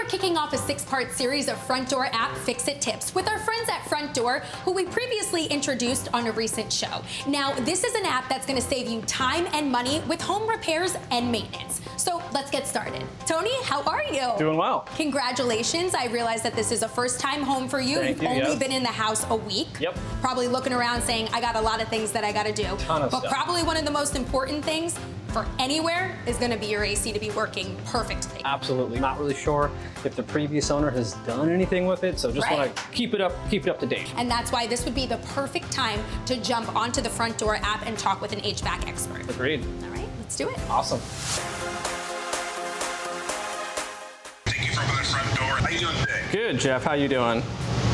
kicking off a 6-part series of Frontdoor app Fix-It tips with our friends at Frontdoor, who we previously introduced on a recent show. Now, this is an app that's going to save you time and money with home repairs and maintenance. So let's get started. Tony, how are you? Doing well. Congratulations. I realize that this is a first-time home for you. Thank you, You've only yes. been in the house a week. Yep. Probably looking around saying, I got a lot of things that I got to do. Ton of but stuff. probably one of the most important things for anywhere is going to be your AC to be working perfectly. Absolutely. Not really sure if the previous owner has done anything with it, so just want to keep it up to date. And that's why this would be the perfect time to jump onto the Frontdoor app and talk with an HVAC expert. Agreed. All right, let's do it. Awesome. Thank you for opening the front door. How you doing today? Good, Jeff. How you doing?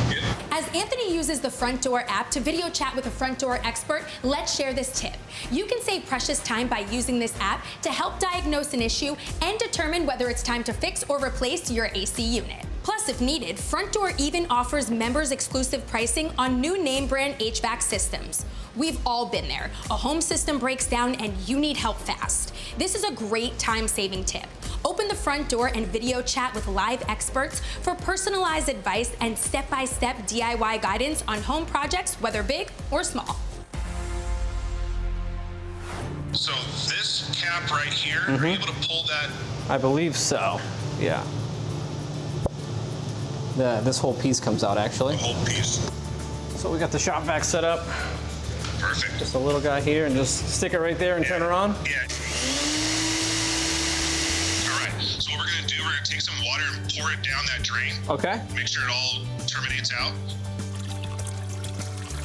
Good. As Anthony uses the Frontdoor app to video chat with a Frontdoor expert, let's share this tip. You can save precious time by using this app to help diagnose an issue and determine whether it's time to fix or replace your AC unit. Plus, if needed, Frontdoor even offers members exclusive pricing on new name brand HVAC systems. We've all been there. A home system breaks down and you need help fast. This is a great time-saving tip. Open the Frontdoor and video chat with live experts for personalized advice and step-by-step DIY guidance on home projects, whether big or small. So this cap right here, are you able to pull that? I believe so. Yeah. This whole piece comes out actually. Whole piece. So we got the shop vac set up. Perfect. Just a little guy here, and just stick it right there and turn her on. Yeah. All right. So what we're gonna do, we're gonna take some water and pour it down that drain. Okay. Make sure it all terminates out.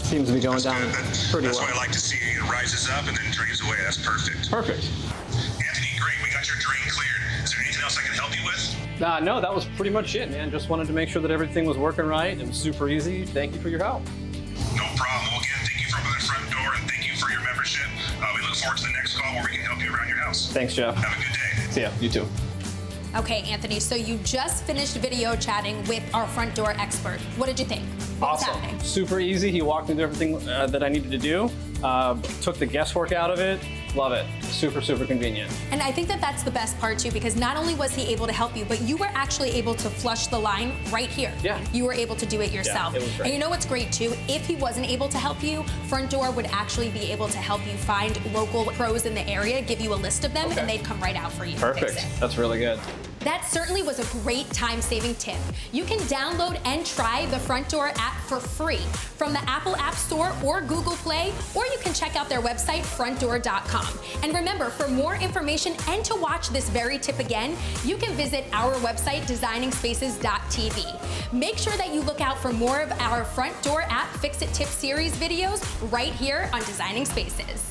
Seems to be going down Good. pretty That's well. what I like to see. It rises up and then drains away. That's perfect. Perfect. Anthony, great. We got your drain cleared. Is there anything else I can help you with? No, that was pretty much it, man. Just wanted to make sure that everything was working right. It was super easy. Thank you for your help. No problem. Well, again, thank you for opening the front door and thank you for your membership. We look forward to the next call where we can help you around your house. Thanks, Jeff. Have a good day. See ya. You too. Okay, Anthony, so you just finished video chatting with our Frontdoor expert. What did you think? What was Awesome. happening? Super easy. He walked me through everything that I needed to do. Took the guesswork out of it. Love it. Super, super convenient. And I think that that's the best part too, because not only was he able to help you, but you were actually able to flush the line right here. Yeah. You were able to do it yourself. it was great. And you know what's great too? If he wasn't able to help you, Frontdoor would actually be able to help you find local pros in the area, give you a list of them, Okay. and they'd come right out for you. to Perfect. fix it. That's really good. That certainly was a great time-saving tip. You can download and try the Frontdoor app for free from the Apple App Store or Google Play, or you can check out their website, frontdoor.com. And remember, for more information and to watch this very tip again, you can visit our website, designingspaces.tv. Make sure that you look out for more of our Frontdoor app Fix-It Tip series videos right here on Designing Spaces.